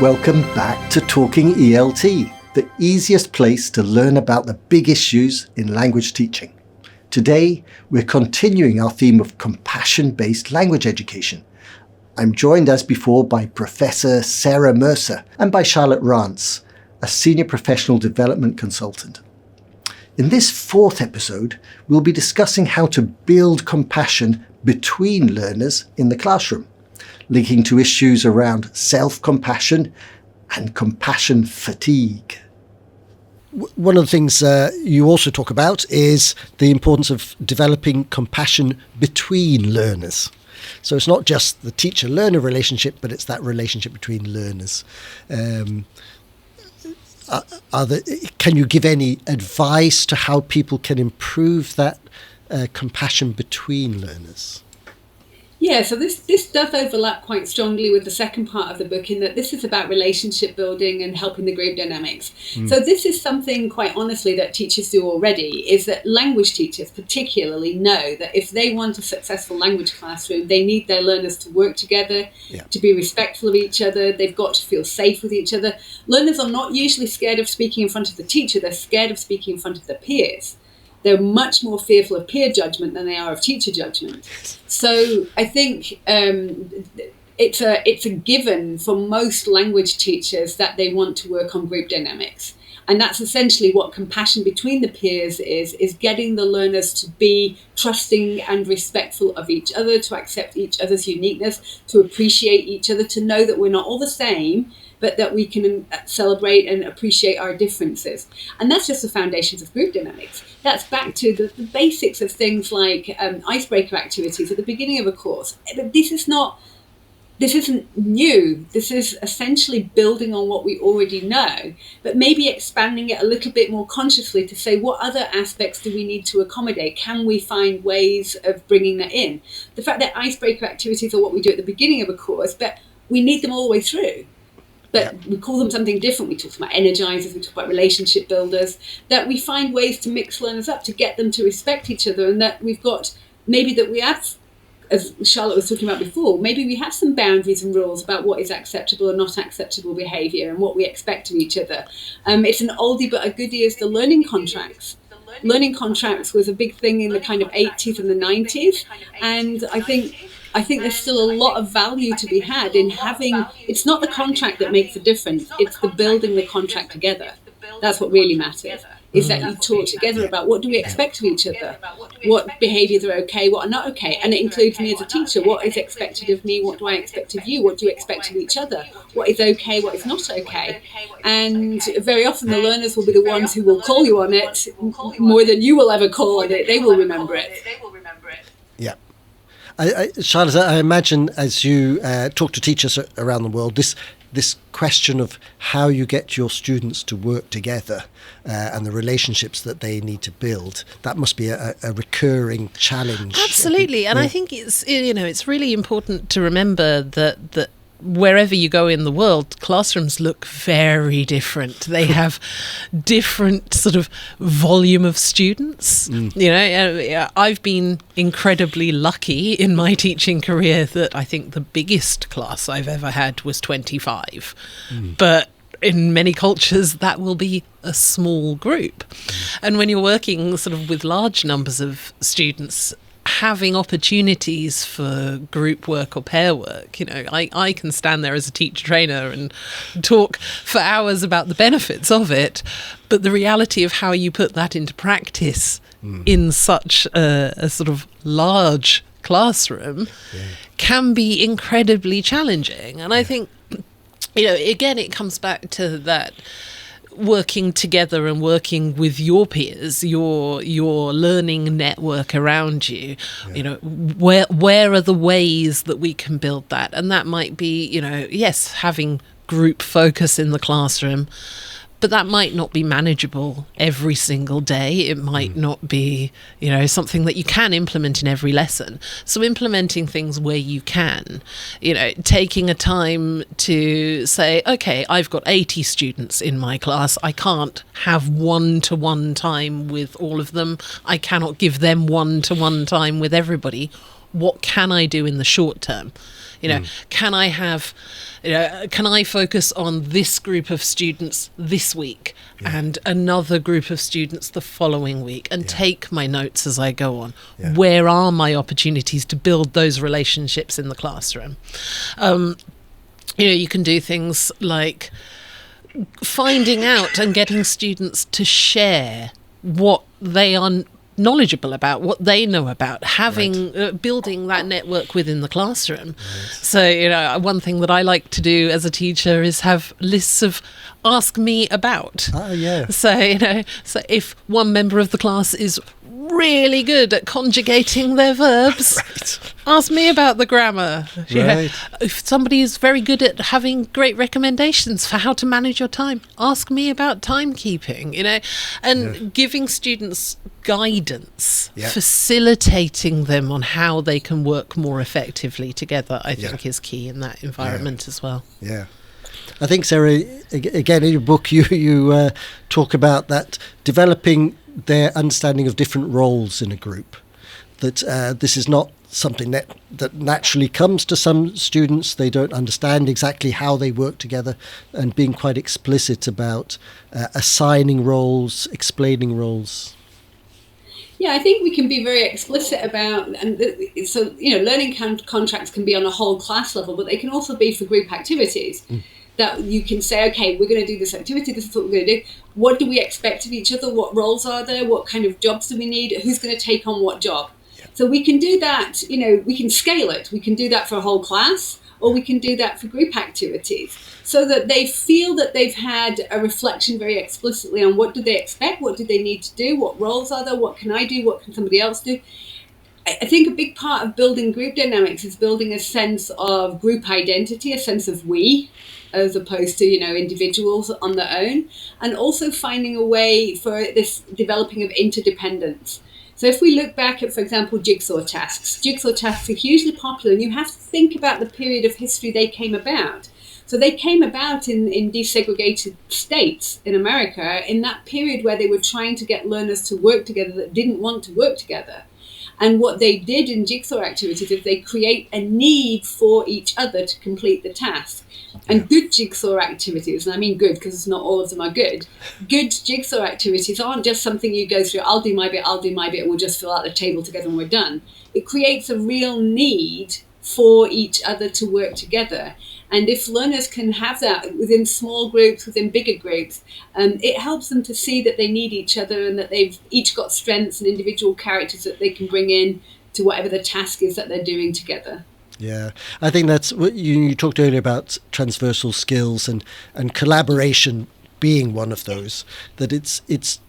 welcome back to Talking ELT, the easiest place to learn about the big issues in language teaching. Today, we're continuing our theme of compassion-based language education. I'm joined as before by Professor Sarah Mercer and by Charlotte Rance, a Senior Professional Development Consultant. In this fourth episode, we'll be discussing how to build compassion between learners in the classroom, linking to issues around self-compassion and compassion fatigue. One of the things you also talk about is the importance of developing compassion between learners. So it's not just the teacher-learner relationship, but it's that relationship between learners. Can you give any advice to how people can improve that compassion between learners? Yeah, so this does overlap quite strongly with the second part of the book, in that this is about relationship building and helping the group dynamics. So this is something, quite honestly, that teachers do already, is that language teachers particularly know that if they want a successful language classroom, they need their learners to work together, to be respectful of each other. They've got to feel safe with each other. Learners are not usually scared of speaking in front of the teacher. They're scared of speaking in front of their peers. They're much more fearful of peer judgment than they are of teacher judgment. So I think it's a given for most language teachers that they want to work on group dynamics. And that's essentially what compassion between the peers is getting the learners to be trusting and respectful of each other, to accept each other's uniqueness, to appreciate each other, to know that we're not all the same, but that we can celebrate and appreciate our differences. And that's just the foundations of group dynamics. That's back to the basics of things like icebreaker activities at the beginning of a course. But this isn't new. This is essentially building on what we already know, but maybe expanding it a little bit more consciously to say, what other aspects do we need to accommodate? Can we find ways of bringing that in? The fact that icebreaker activities are what we do at the beginning of a course, but we need them all the way through. But we call them something different. We talk about energizers, we talk about relationship builders, that we find ways to mix learners up, to get them to respect each other, and that we've got, maybe that we have, as Charlotte was talking about before, maybe we have some boundaries and rules about what is acceptable and not acceptable behaviour and what we expect of each other. It's an oldie but a goodie is the learning contracts. Learning contracts was a big thing in the kind of 80s and the 90s, and I think there's still a lot of value to be had in having, it's not the contract that makes a difference, it's the building the contract together. That's what really matters, is that you talk together about what do we expect of each other, what behaviours are okay, what are not okay, and it includes me as a teacher. What is expected of me, what do I expect of you, what do you expect of each other, what is okay, what is not okay. And very often the learners will be the ones who will call you on it more than you will ever call on it. They will remember it. Yeah. Charlotte, I imagine as you talk to teachers around the world, this question of how you get your students to work together and the relationships that they need to build, that must be a recurring challenge. Absolutely, and I think it's really important to remember that wherever you go in the world, classrooms look very different. They have different sort of volume of students. I've been incredibly lucky in my teaching career that I think the biggest class I've ever had was 25. But in many cultures, that will be a small group. And when you're working sort of with large numbers of students, having opportunities for group work or pair work, I can stand there as a teacher trainer and talk for hours about the benefits of it, but the reality of how you put that into practice in such a sort of large classroom can be incredibly challenging. And I think, again, it comes back to that working together and working with your peers, your learning network around you. Where are the ways that we can build that? And that might be, yes, having group focus in the classroom, but that might not be manageable every single day. It might not be, something that you can implement in every lesson. So implementing things where you can, taking a time to say, okay, I've got 80 students in my class. I can't have one-to-one time with all of them. I cannot give them one-to-one time with everybody. what can I do in the short term? Can I focus on this group of students this week and another group of students the following week, and take my notes as I go on? Where are my opportunities to build those relationships in the classroom? You can do things like finding out and getting students to share what they are knowledgeable about, what they know about, having building that network within the classroom. So one thing that I like to do as a teacher is have lists of ask me about. So if one member of the class is really good at conjugating their verbs, ask me about the grammar. If somebody is very good at having great recommendations for how to manage your time, ask me about timekeeping, and giving students guidance, facilitating them on how they can work more effectively together, I think is key in that environment as well. I think, Sarah, again, in your book, you talk about that developing their understanding of different roles in a group, that this is not something that naturally comes to some students. They don't understand exactly how they work together, and being quite explicit about assigning roles, explaining roles. Yeah, I think we can be very explicit about, and learning contracts can be on a whole class level, but they can also be for group activities. That you can say, okay, we're going to do this activity, this is what we're going to do. What do we expect of each other? What roles are there? What kind of jobs do we need? Who's going to take on what job? So we can do that, we can scale it. We can do that for a whole class, or we can do that for group activities, so that they feel that they've had a reflection very explicitly on what do they expect, what do they need to do, what roles are there, what can I do, what can somebody else do. I think a big part of building group dynamics is building a sense of group identity, a sense of we, as opposed to, individuals on their own, and also finding a way for this developing of interdependence. So if we look back at, for example, jigsaw tasks are hugely popular, and you have to think about the period of history they came about. So they came about in desegregated states in America in that period where they were trying to get learners to work together that didn't want to work together. And what they did in jigsaw activities is they create a need for each other to complete the task. And good jigsaw activities, and I mean good because not all of them are good jigsaw activities aren't just something you go through, I'll do my bit, and we'll just fill out the table together and we're done. It creates a real need for each other to work together. And if learners can have that within small groups, within bigger groups, it helps them to see that they need each other and that they've each got strengths and individual characters that they can bring in to whatever the task is that they're doing together. Yeah, I think that's what you talked earlier about transversal skills and collaboration being one of those, that it's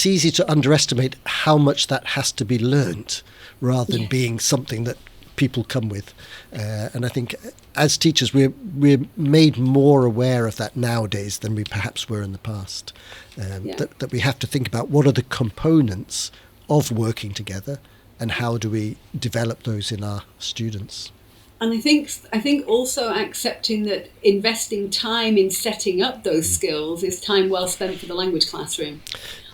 easy to underestimate how much that has to be learned rather than being something that people come with. And I think as teachers, we're made more aware of that nowadays than we perhaps were in the past. That we have to think about what are the components of working together and how do we develop those in our students. And I think also accepting that investing time in setting up those skills is time well spent for the language classroom.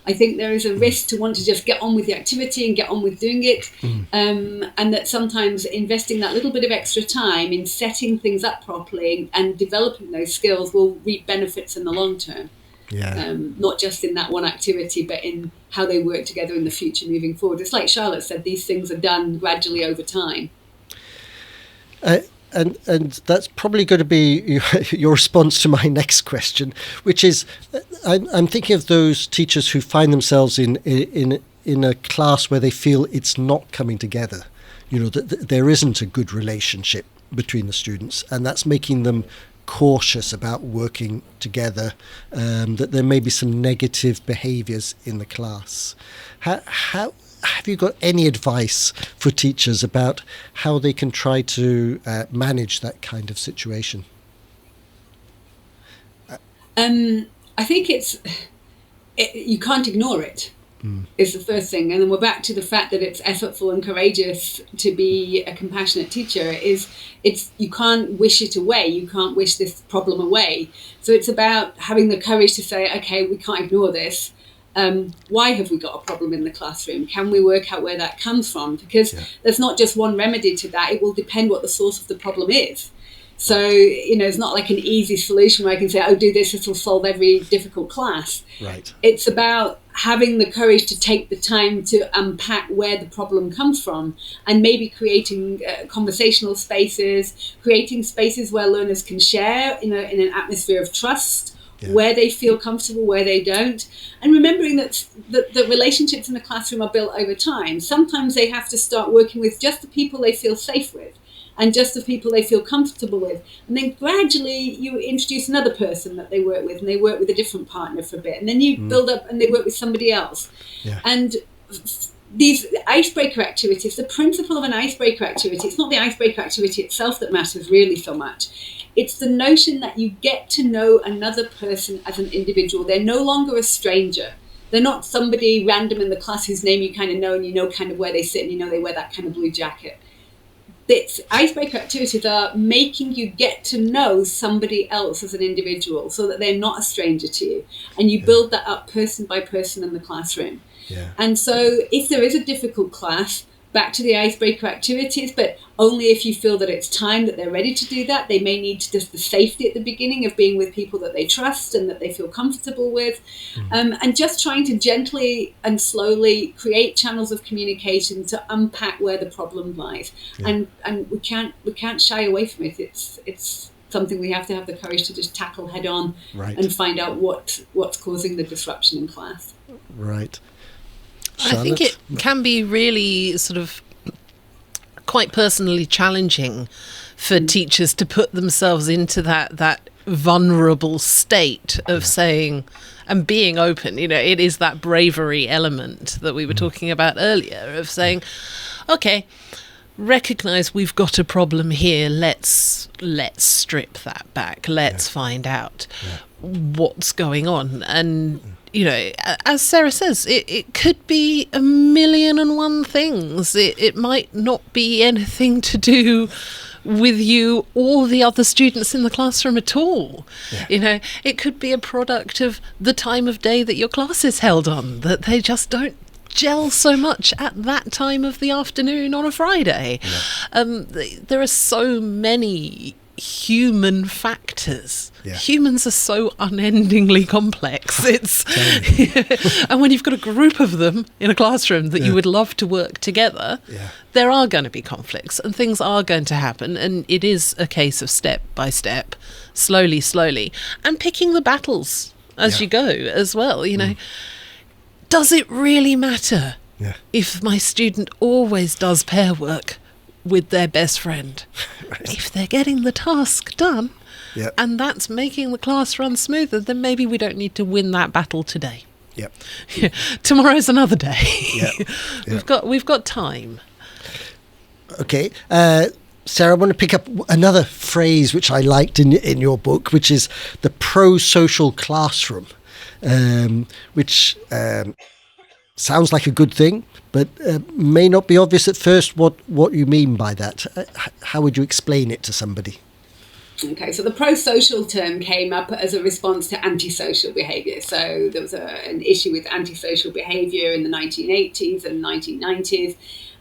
I think there is a risk to want to just get on with the activity and get on with doing it, and that sometimes investing that little bit of extra time in setting things up properly and developing those skills will reap benefits in the long term. Not just in that one activity, but in how they work together in the future moving forward. It's like Charlotte said, these things are done gradually over time. And that's probably going to be your response to my next question, which is, I'm thinking of those teachers who find themselves in a class where they feel it's not coming together. That there isn't a good relationship between the students, and that's making them cautious about working together, that there may be some negative behaviours in the class. How have you got any advice for teachers about how they can try to manage that kind of situation? I think you can't ignore it. Is the first thing, and then we're back to the fact that it's effortful and courageous to be a compassionate teacher. You can't wish it away, you can't wish this problem away. So it's about having the courage to say, okay, we can't ignore this, Why have we got a problem in the classroom? Can we work out where that comes from? Because there's not just one remedy to that. It will depend what the source of the problem is. So, it's not like an easy solution where I can say, oh, do this, it'll solve every difficult class. Right. It's about having the courage to take the time to unpack where the problem comes from, and maybe creating conversational spaces, creating spaces where learners can share in an atmosphere of trust, where they feel comfortable, where they don't. And remembering that the relationships in the classroom are built over time. Sometimes they have to start working with just the people they feel safe with, and just the people they feel comfortable with. And then gradually you introduce another person that they work with, and they work with a different partner for a bit. And then you build up and they work with somebody else. Yeah. And these icebreaker activities, the principle of an icebreaker activity, it's not the icebreaker activity itself that matters really so much. It's the notion that you get to know another person as an individual. They're no longer a stranger. They're not somebody random in the class whose name you kind of know, and you know kind of where they sit, and you know they wear that kind of blue jacket. Icebreaker activities are making you get to know somebody else as an individual, so that they're not a stranger to you, and you build that up person by person in the classroom. Yeah. And so if there is a difficult class, back to the icebreaker activities, but only if you feel that it's time, that they're ready to do that. They may need just the safety at the beginning of being with people that they trust and that they feel comfortable with, and just trying to gently and slowly create channels of communication to unpack where the problem lies. And we can't shy away from it. It's something we have to have the courage to just tackle head on, and find out what's causing the disruption in class. Right. I think it can be really sort of quite personally challenging for teachers to put themselves into that vulnerable state of saying and being open. It is that bravery element that we were talking about earlier of saying, okay, recognize we've got a problem here. Let's strip that back. Let's find out what's going on. And as Sarah says, it could be 1,000,001 things. It might not be anything to do with you or the other students in the classroom at all. It could be a product of the time of day that your class is held on, that they just don't gel so much at that time of the afternoon on a Friday. There are so many human factors. Humans are so unendingly complex. And when you've got a group of them in a classroom that you would love to work together, there are going to be conflicts and things are going to happen, and it is a case of step by step, slowly, and picking the battles as you go as well. Does it really matter if my student always does pair work with their best friend? If they're getting the task done and that's making the class run smoother, then maybe we don't need to win that battle today. Tomorrow's another day. We've got time. Okay. Sarah, I want to pick up another phrase which I liked in your book, which is the pro-social classroom, which sounds like a good thing, but may not be obvious at first what you mean by that. How would you explain it to somebody? Okay, so the pro-social term came up as a response to antisocial behaviour. So there was an issue with antisocial behaviour in the 1980s and 1990s.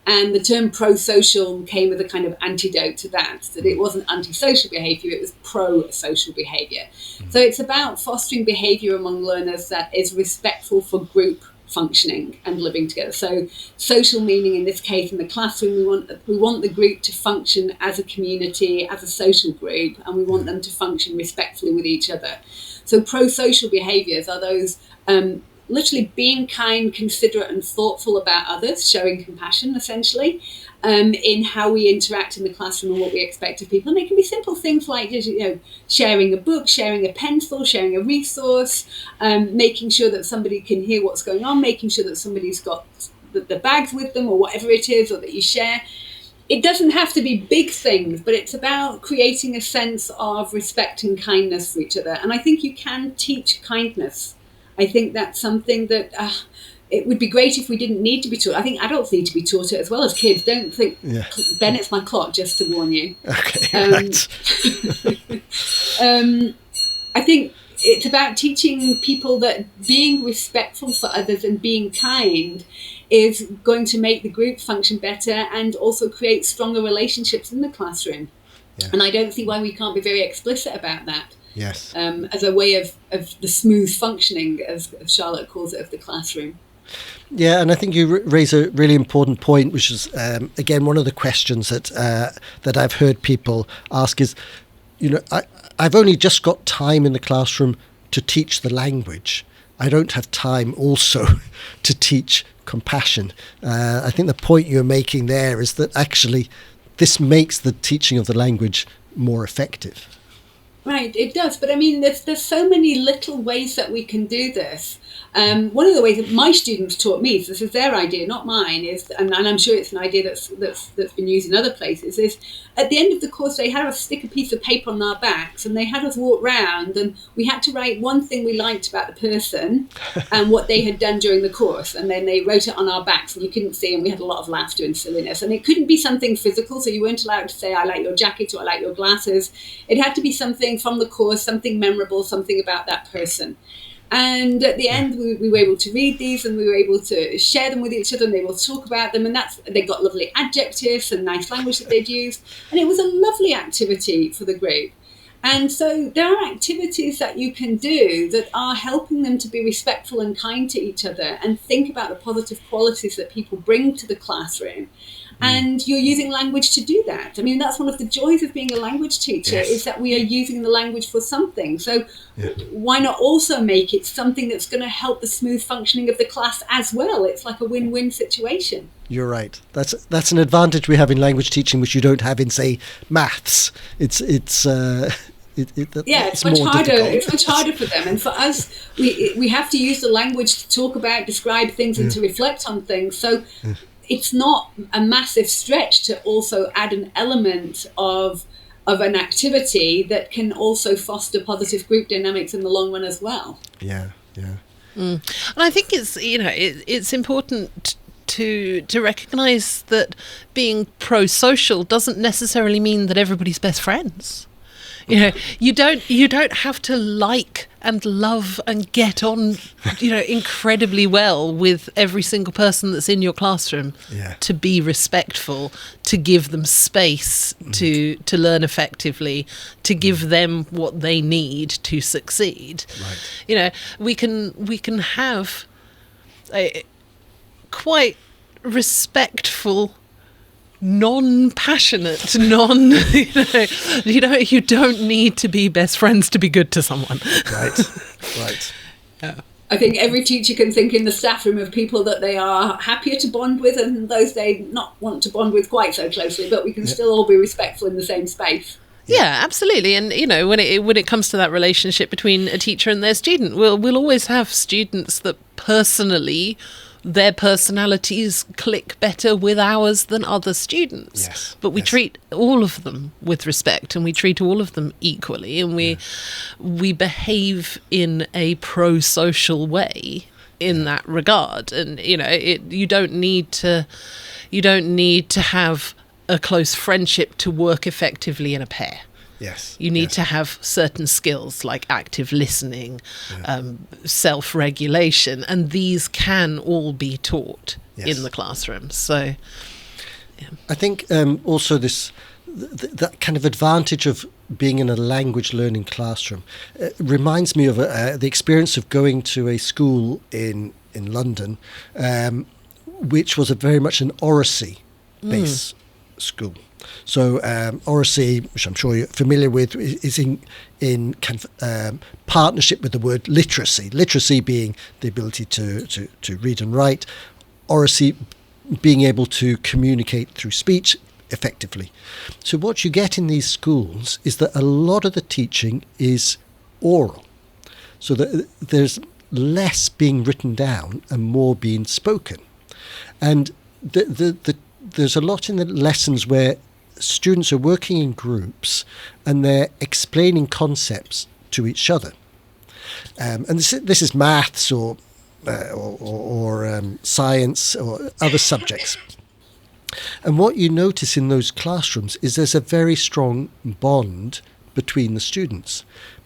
And the term pro-social came with a kind of antidote to that it wasn't antisocial behaviour, it was pro-social behaviour. So it's about fostering behaviour among learners that is respectful for group functioning and living together. So social meaning in this case in the classroom, we want the group to function as a community, as a social group, and we want them to function respectfully with each other. So pro-social behaviours are those literally being kind, considerate and thoughtful about others, showing compassion essentially, in how we interact in the classroom and what we expect of people. And it can be simple things like sharing a book, sharing a pencil, sharing a resource, making sure that somebody can hear what's going on, making sure that somebody's got the bags with them or whatever it is, or that you share. It doesn't have to be big things, but it's about creating a sense of respect and kindness for each other. And I think you can teach kindness. I think that's something that it would be great if we didn't need to be taught. I think adults need to be taught it as well as kids. Don't think, Ben, it's my clock, just to warn you. Okay, right. I think it's about teaching people that being respectful for others and being kind is going to make the group function better and also create stronger relationships in the classroom. Yeah. And I don't see why we can't be very explicit about that. Yes. As a way of the smooth functioning, as Charlotte calls it, of the classroom. Yeah, and I think you raise a really important point, which is, again, one of the questions that I've heard people ask is, I've only just got time in the classroom to teach the language. I don't have time also to teach compassion. I think the point you're making there is that actually this makes the teaching of the language more effective. Right, it does. But I mean, there's so many little ways that we can do this. One of the ways that my students taught me, so this is their idea, not mine, is, and I'm sure it's an idea that's been used in other places, is at the end of the course they had us stick a piece of paper on our backs and they had us walk round and we had to write one thing we liked about the person and what they had done during the course, and then they wrote it on our backs and you couldn't see, and we had a lot of laughter and silliness, and it couldn't be something physical, so you weren't allowed to say I like your jacket or I like your glasses. It had to be something from the course, something memorable, something about that person. And at the end, we were able to read these and we were able to share them with each other and they will talk about them. And they got lovely adjectives and nice language that they'd used. And it was a lovely activity for the group. And so there are activities that you can do that are helping them to be respectful and kind to each other and think about the positive qualities that people bring to the classroom. And you're using language to do that. I mean, that's one of the joys of being a language teacher, Yes. is that we are using the language for something. So why not also make it something that's going to help the smooth functioning of the class as well? It's like a win-win situation. You're right. That's an advantage we have in language teaching, which you don't have in, say, maths. It's It's more much harder. difficult. It's much harder for them. And for us, we have to use the language to talk about, describe things, and to reflect on things. So it's not a massive stretch to also add an element of an activity that can also foster positive group dynamics in the long run as well. Yeah. And I think it's important to recognise that being pro-social doesn't necessarily mean that everybody's best friends. You don't have to like and love and get on, incredibly well with every single person that's in your classroom. Yeah. To be respectful, to give them space to learn effectively, to give them what they need to succeed. Right. We can have a quite respectful, non-passionate, you don't need to be best friends to be good to someone. Right. Yeah. I think every teacher can think in the staff room of people that they are happier to bond with and those they not want to bond with quite so closely, but we can still all be respectful in the same space. Yeah, absolutely. And when it comes to that relationship between a teacher and their student, we'll always have students that personally their personalities click better with ours than other students. Yes, but we yes. treat all of them with respect and we treat all of them equally, and we behave in a pro-social way in that regard. And you don't need to have a close friendship to work effectively in a pair. Yes. You need to have certain skills like active listening, self-regulation, and these can all be taught in the classroom. So, I think also that kind of advantage of being in a language learning classroom reminds me of the experience of going to a school in London, which was very much an oracy-based school. So oracy, which I'm sure you're familiar with, is in kind of partnership with the word literacy. Literacy being the ability to read and write. Oracy being able to communicate through speech effectively. So what you get in these schools is that a lot of the teaching is oral. So that there's less being written down and more being spoken. And there's a lot in the lessons where students are working in groups and they're explaining concepts to each other. And this is maths or science or other subjects. And what you notice in those classrooms is there's a very strong bond between the students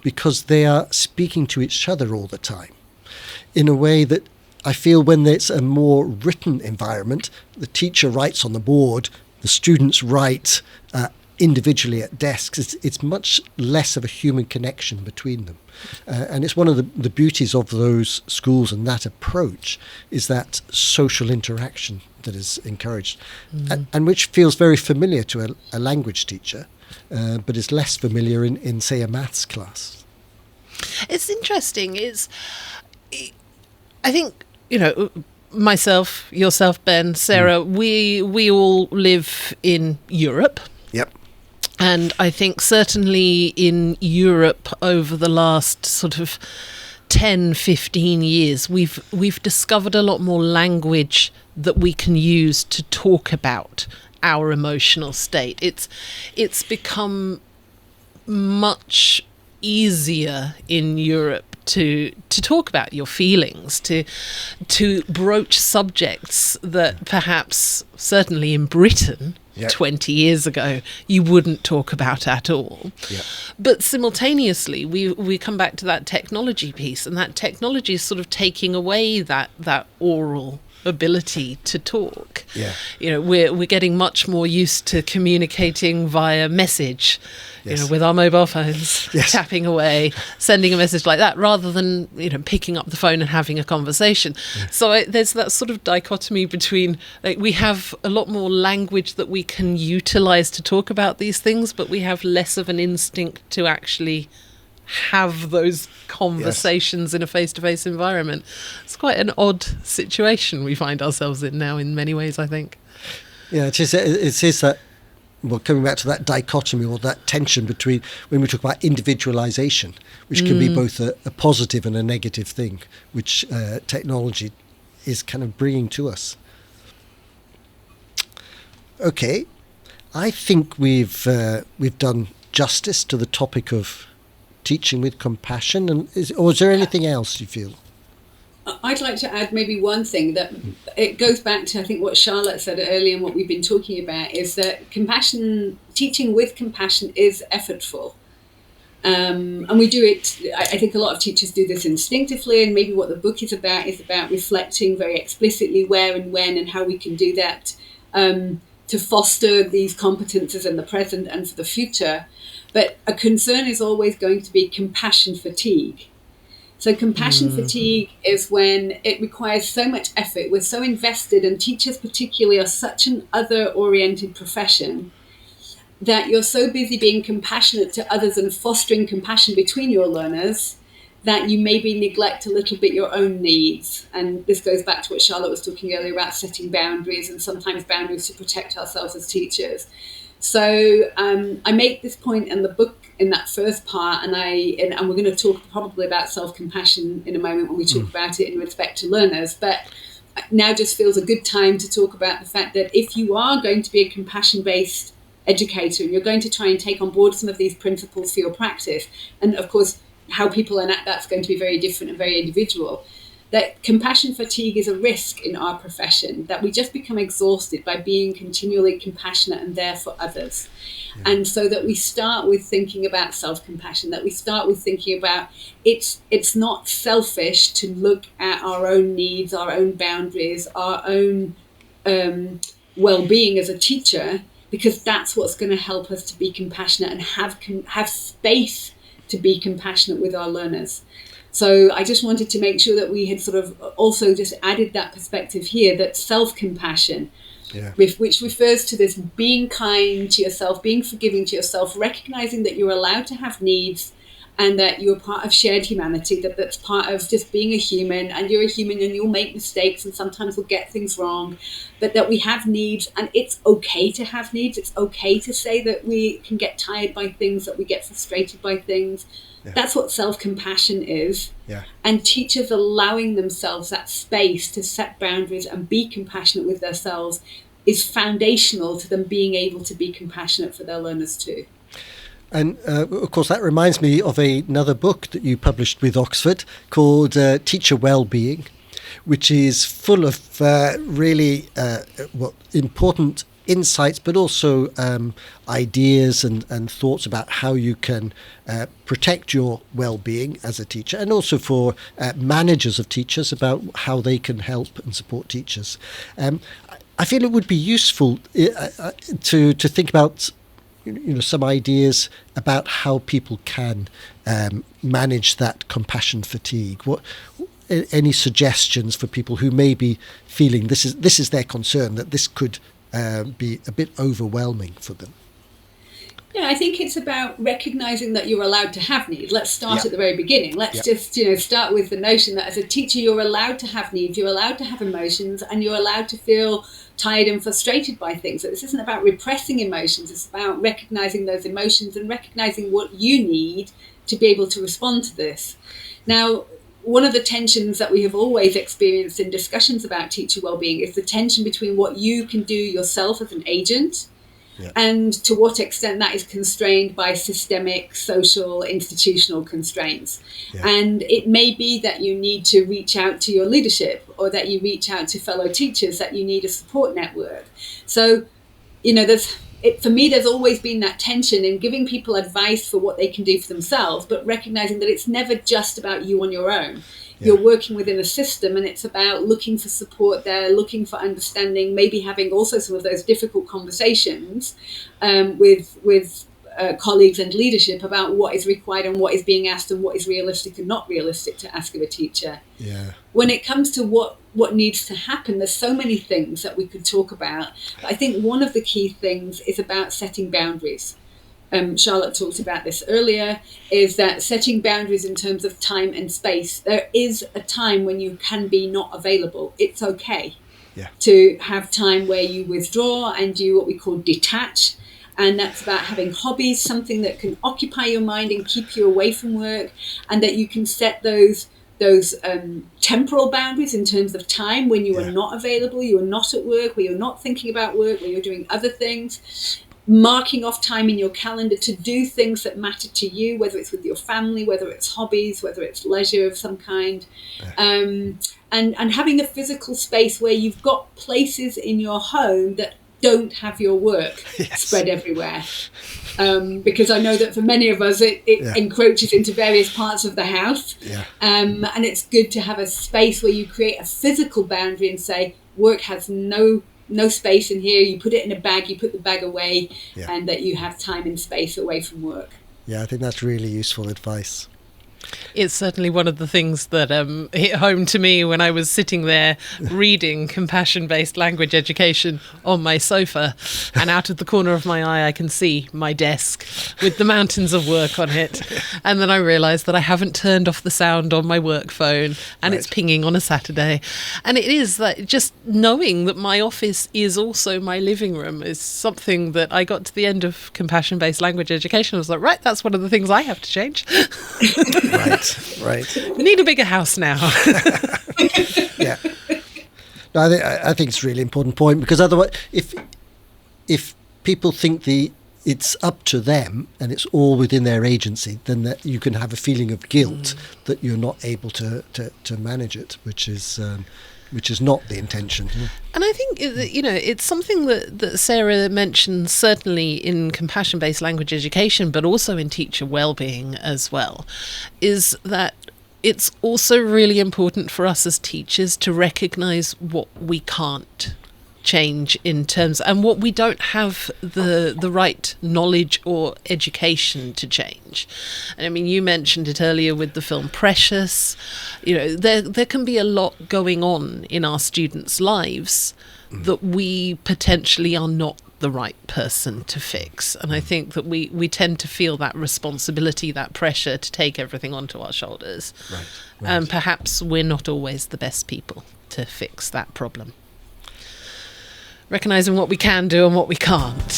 because they are speaking to each other all the time in a way that I feel when it's a more written environment, the teacher writes on the board, the students write individually at desks. It's much less of a human connection between them. And it's one of the beauties of those schools and that approach is that social interaction that is encouraged and which feels very familiar to a language teacher, but is less familiar in, say, a maths class. It's interesting. I think, myself, yourself, Ben, Sarah, we all live in Europe. Yep. And I think certainly in Europe over the last sort of 10, 15 years, we've discovered a lot more language that we can use to talk about our emotional state. It's become much easier in Europe to talk about your feelings, to broach subjects that perhaps certainly in Britain 20 years ago you wouldn't talk about at all. But simultaneously we come back to that technology piece, and that technology is sort of taking away that oral ability to talk. We're getting much more used to communicating via message, with our mobile phones, tapping away, sending a message like that, rather than picking up the phone and having a conversation. So there's that sort of dichotomy between, like, we have a lot more language that we can utilize to talk about these things, but we have less of an instinct to actually have those conversations in a face-to-face environment. It's quite an odd situation we find ourselves in now in many ways, I think. Yeah, it is that, well, coming back to that dichotomy or that tension between when we talk about individualization, which can be both a positive and a negative thing, which technology is kind of bringing to us. Okay, I think we've done justice to the topic of teaching with compassion, and is there anything else you feel? I'd like to add maybe one thing that it goes back to, I think, what Charlotte said earlier and what we've been talking about is that teaching with compassion is effortful. And we do it, I think a lot of teachers do this instinctively, and maybe what the book is about reflecting very explicitly where and when and how we can do that to foster these competences in the present and for the future. But a concern is always going to be compassion fatigue. So compassion fatigue is when it requires so much effort, we're so invested, and teachers particularly are such an other-oriented profession that you're so busy being compassionate to others and fostering compassion between your learners that you maybe neglect a little bit your own needs. And this goes back to what Charlotte was talking earlier about setting boundaries, and sometimes boundaries to protect ourselves as teachers. So I make this point in the book in that first part, and we're going to talk probably about self-compassion in a moment when we talk about it in respect to learners. But now just feels a good time to talk about the fact that if you are going to be a compassion-based educator and you're going to try and take on board some of these principles for your practice, and of course how people enact that's going to be very different and very individual, that compassion fatigue is a risk in our profession, that we just become exhausted by being continually compassionate and there for others. And so that we start with thinking about self-compassion, that we start with thinking about it's not selfish to look at our own needs, our own boundaries, our own well-being as a teacher, because that's what's going to help us to be compassionate and have space to be compassionate with our learners. So I just wanted to make sure that we had sort of also just added that perspective here, that self-compassion, which refers to this being kind to yourself, being forgiving to yourself, recognizing that you're allowed to have needs and that you're part of shared humanity, that's part of just being a human, and you're a human and you'll make mistakes and sometimes we'll get things wrong, but that we have needs and it's okay to have needs. It's okay to say that we can get tired by things, that we get frustrated by things. That's what self-compassion is. And teachers allowing themselves that space to set boundaries and be compassionate with themselves is foundational to them being able to be compassionate for their learners too. And of course that reminds me of another book that you published with Oxford called Teacher Wellbeing, which is full of really important insights, but also ideas and thoughts about how you can protect your well-being as a teacher, and also for managers of teachers about how they can help and support teachers. I feel it would be useful to think about some ideas about how people can manage that compassion fatigue. Any suggestions for people who may be feeling this is their concern, that this could be a bit overwhelming for them? Yeah, I think it's about recognizing that you're allowed to have needs. Let's start at the very beginning. Let's just, start with the notion that as a teacher, you're allowed to have needs, you're allowed to have emotions, and you're allowed to feel tired and frustrated by things. So this isn't about repressing emotions. It's about recognizing those emotions and recognizing what you need to be able to respond to this. Now, one of the tensions that we have always experienced in discussions about teacher wellbeing is the tension between what you can do yourself as an agent and to what extent that is constrained by systemic, social, institutional constraints. And it may be that you need to reach out to your leadership, or that you reach out to fellow teachers, that you need a support network. So, for me, there's always been that tension in giving people advice for what they can do for themselves, but recognizing that it's never just about you on your own. You're working within a system, and it's about looking for support there, looking for understanding, maybe having also some of those difficult conversations with colleagues and leadership about what is required and what is being asked and what is realistic and not realistic to ask of a teacher. When it comes to what needs to happen, there's so many things that we could talk about. But I think one of the key things is about setting boundaries. Charlotte talked about this earlier, is that setting boundaries in terms of time and space. There is a time when you can be not available. It's okay to have time where you withdraw and you what we call detach. And that's about having hobbies, something that can occupy your mind and keep you away from work, and that you can set those temporal boundaries in terms of time when you are not available, you are not at work, where you're not thinking about work, where you're doing other things. Marking off time in your calendar to do things that matter to you, whether it's with your family, whether it's hobbies, whether it's leisure of some kind, and having a physical space where you've got places in your home that don't have your work spread everywhere. Because I know that for many of us, it encroaches into various parts of the house. And it's good to have a space where you create a physical boundary and say, work has no space in here. You put it in a bag, you put the bag away, and that you have time and space away from work. I think that's really useful advice. It's certainly one of the things that hit home to me when I was sitting there reading compassion-based language education on my sofa, and out of the corner of my eye I can see my desk with the mountains of work on it, and then I realised that I haven't turned off the sound on my work phone, and it's pinging on a Saturday. And it is that just knowing that my office is also my living room is something that I got to the end of compassion-based language education. I was like, right, that's one of the things I have to change. Right. Need a bigger house now. No, I think it's a really important point, because otherwise, if people think it's up to them and it's all within their agency, then that you can have a feeling of guilt that you're not able to manage it, which is not the intention. And I think, it's something that Sarah mentioned, certainly in compassion-based language education, but also in teacher well-being as well, is that it's also really important for us as teachers to recognise what we can't change in terms, and what we don't have the right knowledge or education to change. And I mean, you mentioned it earlier with the film Precious. There can be a lot going on in our students' lives that we potentially are not the right person to fix. And I think that we tend to feel that responsibility, that pressure to take everything onto our shoulders. And perhaps we're not always the best people to fix that problem. Recognising what we can do and what we can't.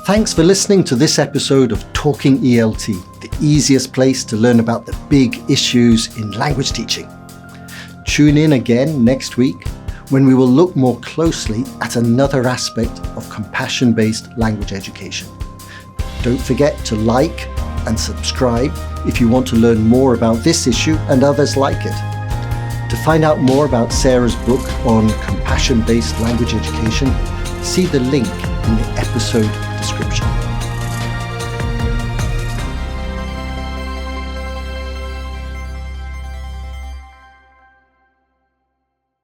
Thanks for listening to this episode of Talking ELT, the easiest place to learn about the big issues in language teaching. Tune in again next week when we will look more closely at another aspect of compassion-based language education. Don't forget to like and subscribe if you want to learn more about this issue and others like it. To find out more about Sarah's book on compassion-based language education, see the link in the episode description.